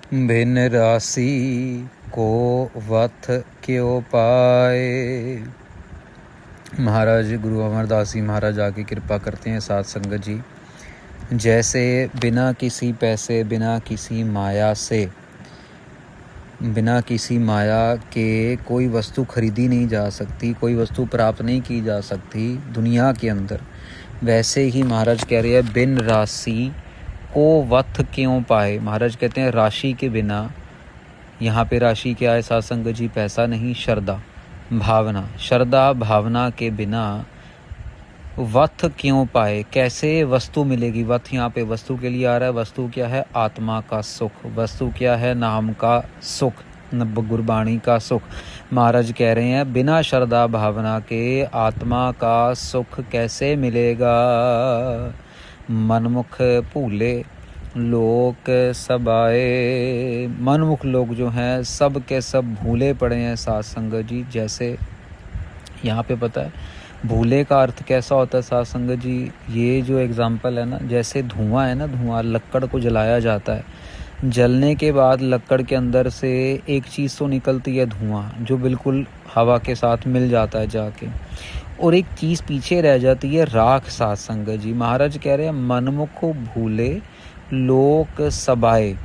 भिन राशि को वथ क्यों पाए। महाराज गुरु अमरदास जी महाराज आके कृपा करते हैं साथ संगत जी। जैसे बिना किसी पैसे, बिना किसी माया से, बिना किसी माया के कोई वस्तु खरीदी नहीं जा सकती, कोई वस्तु प्राप्त नहीं की जा सकती दुनिया के अंदर, वैसे ही महाराज कह रहे हैं बिन राशि को वथ क्यों पाए। महाराज कहते हैं राशि के बिना, यहाँ पे राशि क्या है साथ संगत जी? पैसा नहीं, श्रद्धा भावना। श्रद्धा भावना के बिना वथ क्यों पाए, कैसे वस्तु मिलेगी? वथ यहाँ पे वस्तु के लिए आ रहा है। वस्तु क्या है? आत्मा का सुख। वस्तु क्या है? नाम का सुख, गुरबाणी का सुख। महाराज कह रहे हैं बिना श्रद्धा भावना के आत्मा का सुख कैसे मिलेगा। मनमुख भूले लोक सबाए। मनमुख लोग जो हैं सब के सब भूले पड़े हैं साथ संगत जी। जैसे यहाँ पे पता है भूले का अर्थ कैसा होता है साथ संगत जी? ये जो एग्जाम्पल है ना, जैसे धुआं है ना, धुआं लक्कड़ को जलाया जाता है, जलने के बाद लक्कड़ के अंदर से एक चीज़ तो निकलती है धुआं, जो बिल्कुल हवा के साथ मिल जाता है जाके, और एक चीज़ पीछे रह जाती है राख साथ संगत जी। महाराज कह रहे हैं मनमुख भूले लोक सबाए।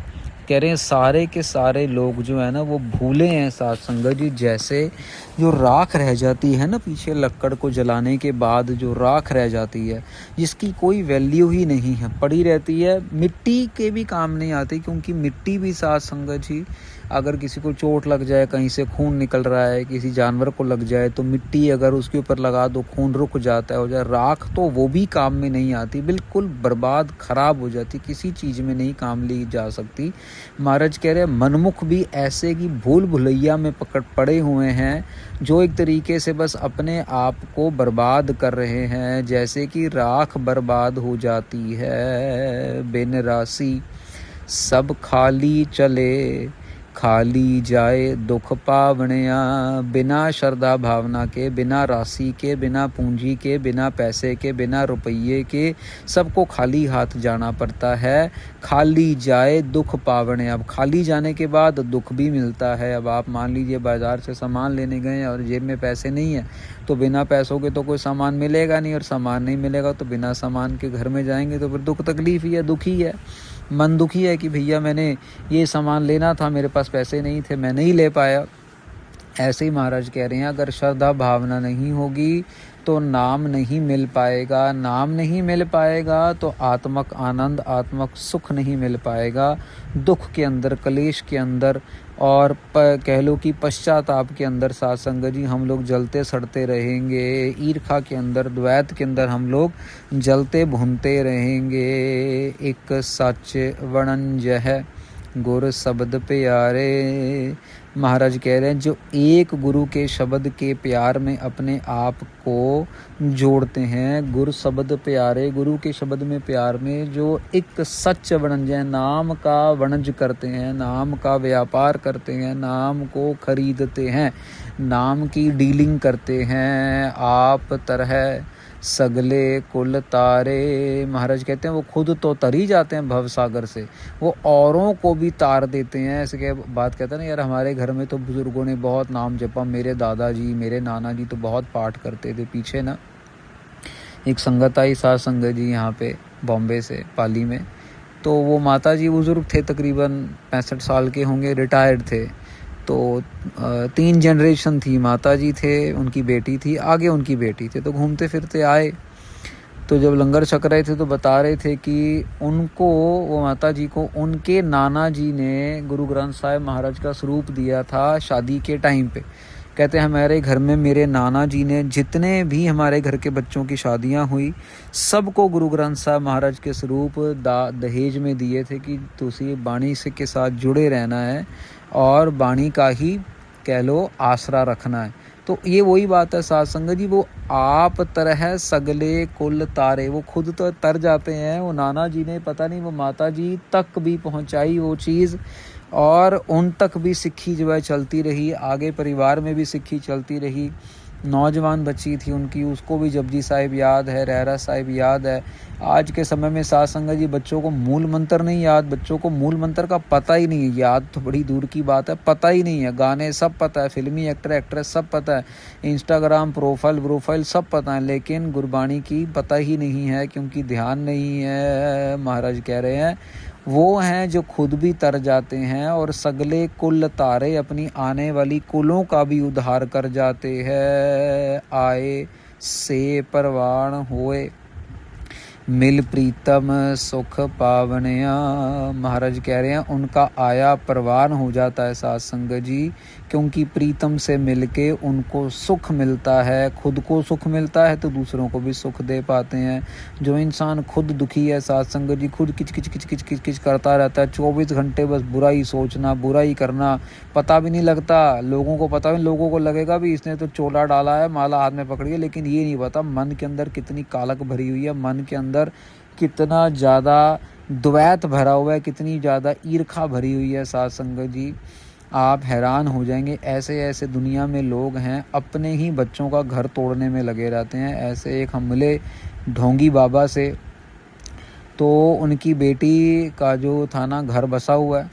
कह रहे हैं सारे के सारे लोग जो है ना वो भूले हैं साथ संगत जी। जैसे जो राख रह जाती है ना पीछे लक्कड़ को जलाने के बाद, जो राख रह जाती है जिसकी कोई वैल्यू ही नहीं है, पड़ी रहती है, मिट्टी के भी काम नहीं आती, क्योंकि मिट्टी भी साथ संगत जी अगर किसी को चोट लग जाए, कहीं से खून निकल रहा है, किसी जानवर को लग जाए तो मिट्टी अगर उसके ऊपर लगा दो खून रुक जाता है, हो जाए। राख तो वो भी काम में नहीं आती, बिल्कुल बर्बाद खराब हो जाती, किसी चीज़ में नहीं काम ली जा सकती। महाराज कह रहे हैं मनमुख भी ऐसे की भूल भुलैया में पकड़ पड़े हुए हैं, जो एक तरीके से बस अपने आप को बर्बाद कर रहे हैं, जैसे कि राख बर्बाद हो जाती है। बिन राशि सब खाली चले, खाली जाए दुख पावणिया। बिना श्रद्धा भावना के, बिना राशि के, बिना पूंजी के, बिना पैसे के, बिना रुपये के सबको खाली हाथ जाना पड़ता है। खाली जाए दुख पावणे। अब खाली जाने के बाद दुख भी मिलता है। अब आप मान लीजिए बाज़ार से सामान लेने गए और जेब में पैसे नहीं है, तो बिना पैसों के तो कोई सामान मिलेगा नहीं, और सामान नहीं मिलेगा तो बिना सामान के घर में जाएंगे तो फिर दुख तकलीफ ही है, दुखी है, मन दुखी है कि भैया मैंने ये सामान लेना था, मेरे पास पैसे नहीं थे, मैं नहीं ले पाया। ऐसे ही महाराज कह रहे हैं अगर श्रद्धा भावना नहीं होगी तो नाम नहीं मिल पाएगा, नाम नहीं मिल पाएगा तो आत्मक आनंद, आत्मक सुख नहीं मिल पाएगा। दुख के अंदर, कलेश के अंदर और कह लो कि पश्चाताप के अंदर साथ संगत जी हम लोग जलते सड़ते रहेंगे। ईर्खा के अंदर, द्वैत के अंदर हम लोग जलते भूनते रहेंगे। एक सच वणंज है गुर शब्द प्यारे। महाराज कह रहे हैं जो एक गुरु के शब्द के प्यार में अपने आप को जोड़ते हैं, गुरु शब्द प्यारे, गुरु के शब्द में प्यार में जो एक सच वणज है, नाम का वणज करते हैं, नाम का व्यापार करते हैं, नाम को खरीदते हैं, नाम की डीलिंग करते हैं। आप तरह सगले कुल तारे। महाराज कहते हैं वो खुद तो तर ही जाते हैं भव सागर से, वो औरों को भी तार देते हैं। ऐसे क्या बात कहते हैं ना यार, हमारे घर में तो बुजुर्गों ने बहुत नाम जपा, मेरे दादाजी, मेरे नाना जी तो बहुत पाठ करते थे। पीछे ना एक संगत आई साथ संगत जी यहाँ पे बॉम्बे से पाली में, तो वो माता जी बुजुर्ग थे, तकरीबन 65 साल के होंगे, रिटायर्ड थे। तो 3 जनरेशन थी, माता जी थे, उनकी बेटी थी, आगे उनकी बेटी थे। तो घूमते फिरते आए, तो जब लंगर छक रहे थे तो बता रहे थे कि उनको, वो माता जी को उनके नाना जी ने गुरु ग्रंथ साहिब महाराज का स्वरूप दिया था शादी के टाइम पे। कहते हैं हमारे घर में मेरे नाना जी ने जितने भी हमारे घर के बच्चों की शादियां हुई सबको गुरु ग्रंथ साहिब महाराज के स्वरूप दहेज में दिए थे कि तुसी बाणी से के साथ जुड़े रहना है और बाणी का ही कह लो आसरा रखना है। तो ये वही बात है साथ संगत जी, वो आप तरह सगले कुल तारे, वो खुद तो तर जाते हैं, वो नाना जी ने पता नहीं वो माता जी तक भी पहुंचाई वो चीज़, और उन तक भी सिक्खी जो है चलती रही, आगे परिवार में भी सिक्खी चलती रही। नौजवान बच्ची थी उनकी, उसको भी जपजी साहिब याद है, रहरा साहिब याद है। आज के समय में साध संगत जी बच्चों को मूल मंत्र नहीं याद, बच्चों को मूल मंत्र का पता ही नहीं है, याद तो बड़ी दूर की बात है, पता ही नहीं है। गाने सब पता है, फिल्मी एक्टर एक्ट्रेस सब पता है, इंस्टाग्राम प्रोफाइल सब पता है, लेकिन गुरबाणी की पता ही नहीं है, क्योंकि ध्यान नहीं है। महाराज कह रहे हैं वो हैं जो खुद भी तर जाते हैं और सगले कुल तारे अपनी आने वाली कुलों का भी उद्धार कर जाते हैं। आए से परवान होए मिल प्रीतम सुख पावनिया। महाराज कह रहे हैं उनका आया परवान हो जाता है साध संगत जी, क्योंकि प्रीतम से मिलके उनको सुख मिलता है, खुद को सुख मिलता है तो दूसरों को भी सुख दे पाते हैं। जो इंसान खुद दुखी है साध संगत जी, खुद किच किच किच किच किच किच करता रहता है, 24 घंटे बस बुरा ही सोचना, बुरा ही करना, पता भी नहीं लगता, लोगों को पता भी, लोगों को लगेगा भी इसने तो चोला डाला है, माला हाथ में पकड़ी है, लेकिन ये नहीं पता मन के अंदर कितनी कालक भरी हुई है, मन के अंदर कितना ज़्यादा द्वैत भरा हुआ है, कितनी ज़्यादा ईर्खा भरी हुई है साध संगत जी। आप हैरान हो जाएंगे, ऐसे ऐसे दुनिया में लोग हैं अपने ही बच्चों का घर तोड़ने में लगे रहते हैं। ऐसे एक हम मिले ढोंगी बाबा से, तो उनकी बेटी का जो था ना घर बसा हुआ है,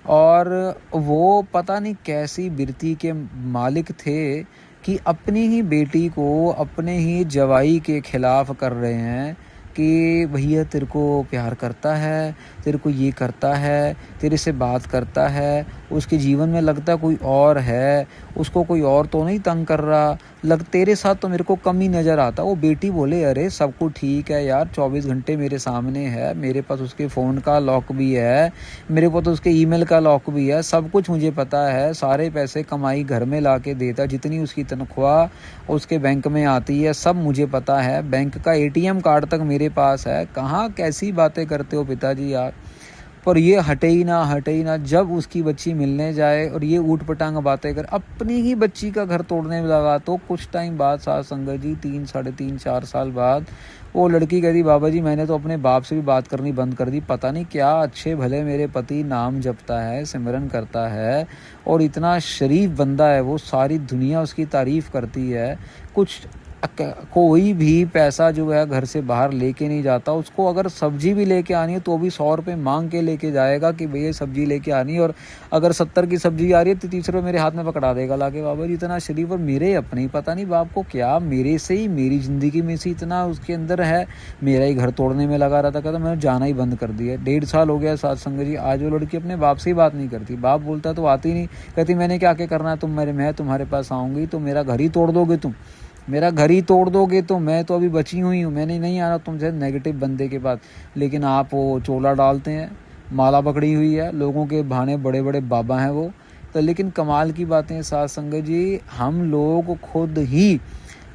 और वो पता नहीं कैसी बिरती के मालिक थे कि अपनी ही बेटी को अपने ही जवाई के खिलाफ कर रहे हैं कि भैया तेरे को प्यार करता है, तेरे को ये करता है, तेरे से बात करता है, उसके जीवन में लगता कोई और है, उसको कोई और तो नहीं तंग कर रहा, तेरे साथ तो मेरे को कम ही नज़र आता। वो बेटी बोले अरे सब कुछ ठीक है यार, 24 घंटे मेरे सामने है, मेरे पास उसके फ़ोन का लॉक भी है, मेरे पास उसके ईमेल का लॉक भी है, सब कुछ मुझे पता है, सारे पैसे कमाई घर में ला के देता, जितनी उसकी तनख्वाह उसके बैंक में आती है सब मुझे पता है, बैंक का ATM कार्ड तक मेरे पास है। कहाँ कैसी बातें करते हो पिताजी यार। पर ये हटे ही ना, जब उसकी बच्ची मिलने जाए और ये ऊट पटांग बातें कर, अपनी ही बच्ची का घर तोड़ने में लगा। तो कुछ टाइम बाद साध संगत जी 3, साढ़े 3, 4 साल बाद वो लड़की कहती बाबा जी मैंने तो अपने बाप से भी बात करनी बंद कर दी, पता नहीं क्या अच्छे भले मेरे पति नाम जपता है, सिमरन करता है और इतना शरीफ बंदा है वो, सारी दुनिया उसकी तारीफ़ करती है। कुछ कोई भी पैसा जो है घर से बाहर लेके नहीं जाता, उसको अगर सब्जी भी लेके आनी है तो भी 100 रुपये मांग के लेके जाएगा कि भैया सब्जी लेके आनी है, और अगर 70 की सब्जी आ रही है तो 30 रुपये मेरे हाथ में पकड़ा देगा लाके। बाबा जी इतना शरीफ, और मेरे अपने ही पता नहीं बाप को क्या, मेरे से ही मेरी ज़िंदगी में से इतना उसके अंदर है, मेरा ही घर तोड़ने में लगा रहता। कहता मैंने जाना ही बंद कर दिया, 1.5 साल हो गया साध संगत जी। आज वो लड़की अपने बाप से ही बात नहीं करती, बाप बोलता तो आती नहीं, कहती मैंने क्या क्या करना है, मैं तुम्हारे पास आऊँगी तो मेरा घर ही तोड़ दोगे, मेरा घर ही तोड़ दोगे, तो मैं तो अभी बची हुई हूँ, मैंने नहीं आना तुमसे नेगेटिव बंदे के पास। लेकिन आप वो चोला डालते हैं, माला पकड़ी हुई है, लोगों के भाने बड़े बड़े बाबा हैं वो। तो लेकिन कमाल की बातें साध संगत जी, हम लोग खुद ही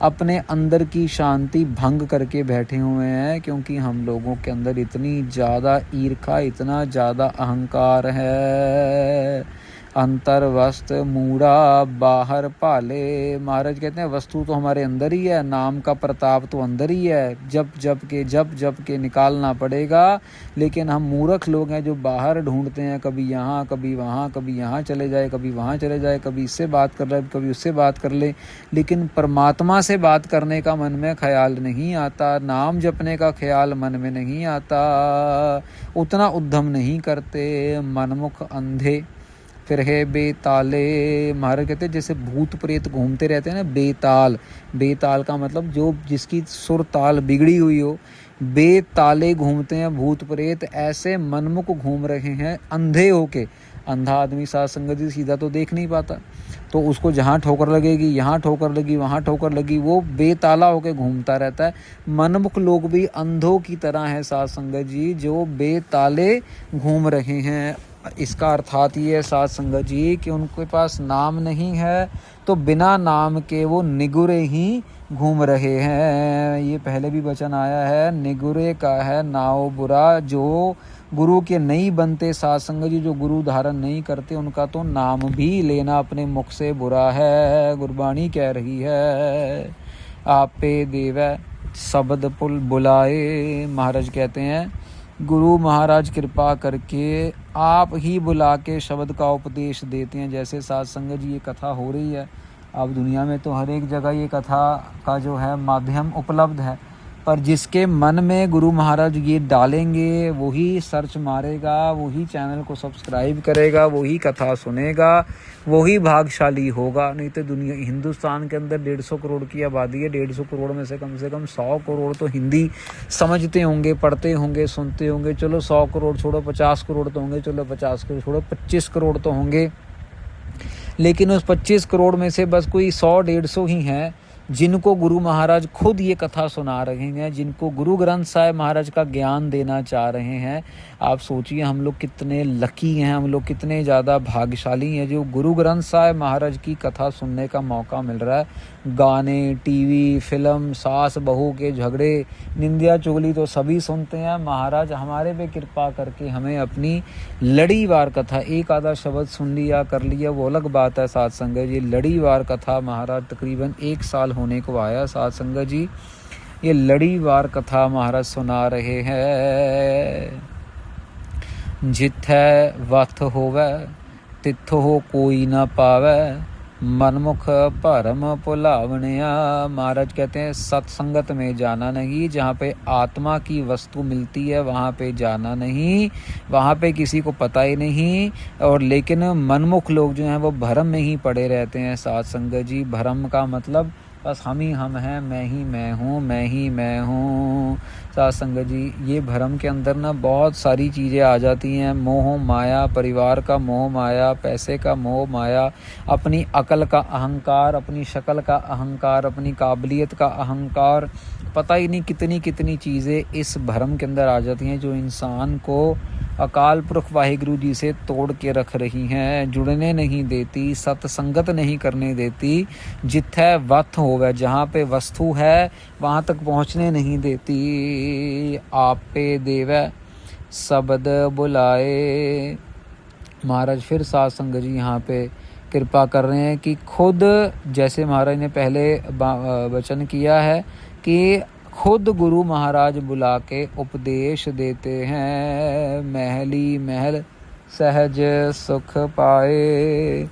अपने अंदर की शांति भंग करके बैठे हुए हैं, क्योंकि हम लोगों के अंदर इतनी ज़्यादा ईर्खा, इतना ज़्यादा अहंकार है। अंतर वस्त्र मूड़ा बाहर पाले। महाराज कहते हैं वस्तु तो हमारे अंदर ही है, नाम का प्रताप तो अंदर ही है, जब के निकालना पड़ेगा। लेकिन हम मूर्ख लोग हैं जो बाहर ढूंढते हैं, कभी यहाँ कभी वहाँ, कभी यहाँ चले जाए कभी वहाँ चले जाए, कभी इससे बात कर रहे हैं कभी उससे बात कर ले, लेकिन परमात्मा से बात करने का मन में ख्याल नहीं आता, नाम जपने का ख्याल मन में नहीं आता, उतना उद्यम नहीं करते, मनमुख अंधे फिर है बेताले। महाराज कहते हैं जैसे भूत प्रेत घूमते रहते हैं ना, बेताल का मतलब जो जिसकी सुर ताल बिगड़ी हुई हो, बेताले घूमते हैं भूत प्रेत, ऐसे मनमुख घूम रहे हैं अंधे होके। अंधा आदमी साध संगत जी सीधा तो देख नहीं पाता, तो उसको जहाँ ठोकर लगेगी, यहाँ ठोकर लगी, वहाँ ठोकर लगी, वो बेताला होके घूमता रहता है। मनमुख लोग भी अंधों की तरह है साध संगत जी, जो बेताले घूम रहे हैं। इसका अर्थात ये है साध संगत जी कि उनके पास नाम नहीं है, तो बिना नाम के वो निगुरे ही घूम रहे हैं। ये पहले भी वचन आया है, निगुरे का है नाव बुरा, जो गुरु के नहीं बनते साध संगत जी, जो गुरु धारण नहीं करते, उनका तो नाम भी लेना अपने मुख से बुरा है। गुरबाणी कह रही है आपे देवै शब्द पुल बुलाए। महाराज कहते हैं गुरु महाराज कृपा करके आप ही बुला के शब्द का उपदेश देते हैं। जैसे साध संगत जी ये कथा हो रही है, अब दुनिया में तो हर एक जगह ये कथा का जो है माध्यम उपलब्ध है, पर जिसके मन में गुरु महाराज ये डालेंगे वही सर्च मारेगा, वही चैनल को सब्सक्राइब करेगा, वही कथा सुनेगा, वही भाग्यशाली होगा। नहीं तो दुनिया, हिंदुस्तान के अंदर 150 करोड़ की आबादी है, 150 करोड़ में से कम 100 करोड़ तो हिंदी समझते होंगे, पढ़ते होंगे, सुनते होंगे। चलो 100 करोड़ छोड़ो, 50 करोड़ तो होंगे, चलो 50 करोड़ छोड़ो, 25 करोड़ तो होंगे। लेकिन उस 25 करोड़ में से बस कोई 100-150 ही हैं जिनको गुरु महाराज खुद ये कथा सुना रहे हैं, जिनको गुरु ग्रंथ साहिब महाराज का ज्ञान देना चाह रहे हैं। आप सोचिए हम लोग कितने लकी हैं, हम लोग कितने ज़्यादा भाग्यशाली हैं जो गुरु ग्रंथ साहिब महाराज की कथा सुनने का मौका मिल रहा है। गाने, टीवी, फिल्म, सास बहू के झगड़े, निंदिया चुगली तो सभी सुनते हैं। महाराज हमारे पे कृपा करके हमें अपनी लड़ीवार कथा, एक आधा शब्द सुन लिया कर लिया वो अलग बात है। साथ संगत जी, लड़ीवार कथा महाराज तकरीबन 1 साल होने को आया। साथ संगत जी, ये लड़ीवार कथा महाराज सुना रहे हैं। जिथै वथ होवै तिथो हो कोई ना पावै, मनमुख भरम भुलावनिया। महाराज कहते हैं सत्संगत में जाना नहीं, जहाँ पे आत्मा की वस्तु मिलती है वहाँ पे जाना नहीं, वहाँ पे किसी को पता ही नहीं। और लेकिन मनमुख लोग जो हैं वो भरम में ही पड़े रहते हैं। साथ संगत जी, भरम का मतलब बस हम ही हम हैं, मैं ही मैं हूँ, मैं ही मैं हूँ। साथ संगत जी, ये भरम के अंदर ना बहुत सारी चीज़ें आ जाती हैं। मोह माया, परिवार का मोह माया, पैसे का मोह माया, अपनी अकल का अहंकार, अपनी शक्ल का अहंकार, अपनी काबिलियत का अहंकार, पता ही नहीं कितनी कितनी चीज़ें इस भरम के अंदर आ जाती हैं जो इंसान को अकाल पुरख वाहिगुरु जी से तोड़ के रख रही हैं, जुड़ने नहीं देती, सत्संगत नहीं करने देती। जिथै वथ होवे, जहाँ पे वस्तु है वहाँ तक पहुँचने नहीं देती। आपे देवै शब्द बुलाए। महाराज फिर साथ संगत जी यहाँ पे कृपा कर रहे हैं कि खुद, जैसे महाराज ने पहले वचन किया है कि खुद गुरु महाराज बुला के उपदेश देते हैं। महली महल सहज सुख पाए।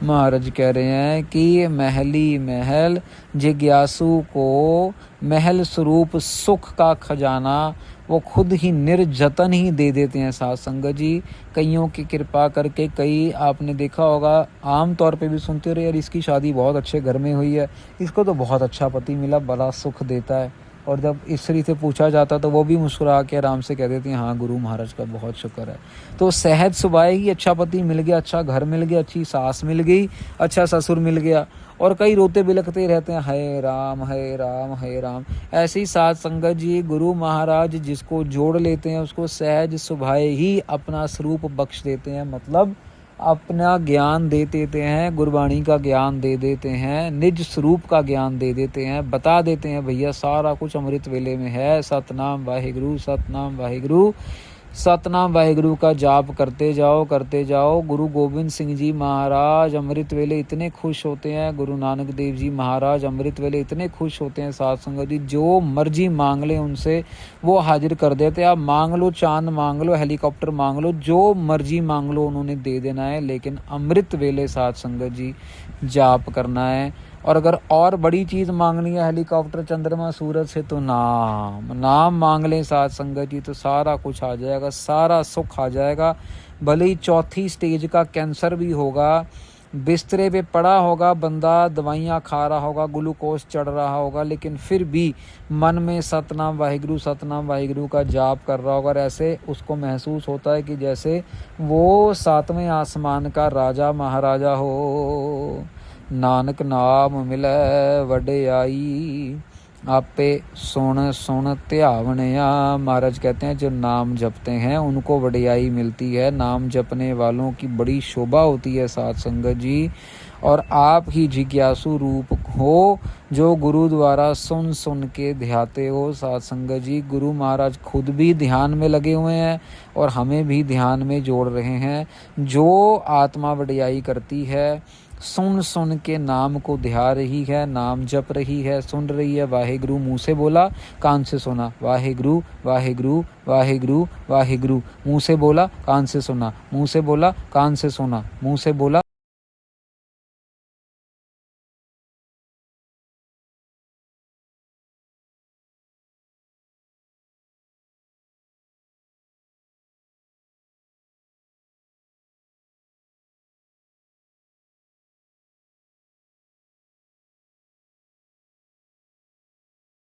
महाराज कह रहे हैं कि महली महल, जिज्ञासु को महल स्वरूप सुख का खजाना वो खुद ही निर्जतन ही दे देते हैं। साथ संगत जी, कईयों की कृपा करके, कई आपने देखा होगा आम तौर पे भी सुनते रहे, यार इसकी शादी बहुत अच्छे घर में हुई है, इसको तो बहुत अच्छा पति मिला, बड़ा सुख देता है। और जब स्त्री से पूछा जाता तो वो भी मुस्कुरा के आराम से कह देती हैं हाँ गुरु महाराज का बहुत शुक्र है। तो सहज सुबह ही अच्छा पति मिल गया, अच्छा घर मिल गया, अच्छी सास मिल गई, अच्छा ससुर मिल गया। और कई रोते बिलखते रहते हैं, हे राम हे राम हे राम। ऐसे ही साथ संगत जी, गुरु महाराज जिसको जोड़ लेते हैं उसको सहज सुबह ही अपना स्वरूप बख्श देते हैं, मतलब अपना ज्ञान दे देते हैं, गुरबाणी का ज्ञान दे देते हैं, निज स्वरूप का ज्ञान दे देते हैं, बता देते हैं भैया सारा कुछ अमृत वेले में है। सतनाम वाहिगुरु, सतनाम वाहिगुरु, सतनाम वाहिगुरु का जाप करते जाओ। गुरु गोबिंद सिंह जी महाराज अमृत वेले इतने खुश होते हैं, गुरु नानक देव जी महाराज अमृत वेले इतने खुश होते हैं। साथ संगत जी, जो मर्जी मांग ले उनसे वो हाजिर कर देते हैं। आप मांग लो, चांद मांग लो, हेलीकॉप्टर मांग लो, जो मर्जी मांग लो उन्होंने दे देना है। लेकिन अमृत वेले साथ संगत जी जाप करना है। और अगर और बड़ी चीज़ मांगनी है, हेलीकॉप्टर, चंद्रमा, सूरज से, तो नाम मांग लें साथ संगत जी, तो सारा कुछ आ जाएगा, सारा सुख आ जाएगा। भले ही 4थी स्टेज का कैंसर भी होगा, बिस्तरे पे पड़ा होगा बंदा, दवाइयाँ खा रहा होगा, ग्लूकोज चढ़ रहा होगा, लेकिन फिर भी मन में सतनाम वाहिगुरु का जाप कर रहा होगा। और ऐसे उसको महसूस होता है कि जैसे वो 7वें आसमान का राजा महाराजा हो। नानक नाम मिलै वडियाई, आपे सुन सुन ध्यावनिया। महाराज कहते हैं जो नाम जपते हैं उनको वडियाई मिलती है, नाम जपने वालों की बड़ी शोभा होती है। साथ संगत जी, और आप ही जिज्ञासु रूप हो जो गुरु द्वारा सुन सुन के ध्याते हो। साथ संगत जी, गुरु महाराज खुद भी ध्यान में लगे हुए हैं और हमें भी ध्यान में जोड़ रहे हैं। जो आत्मा वडियाई करती है, सुन सुन के नाम को ध्या रही है, नाम जप रही है, सुन रही है, वाहिगुरु मुँह से बोला, कान से सुना, वाहिगुरु वाहिगुरु वाहिगुरु वाहिगुरु, मुँह से बोला, कान से सुना, मुँह से बोला, कान से सुना, मुँह से बोला,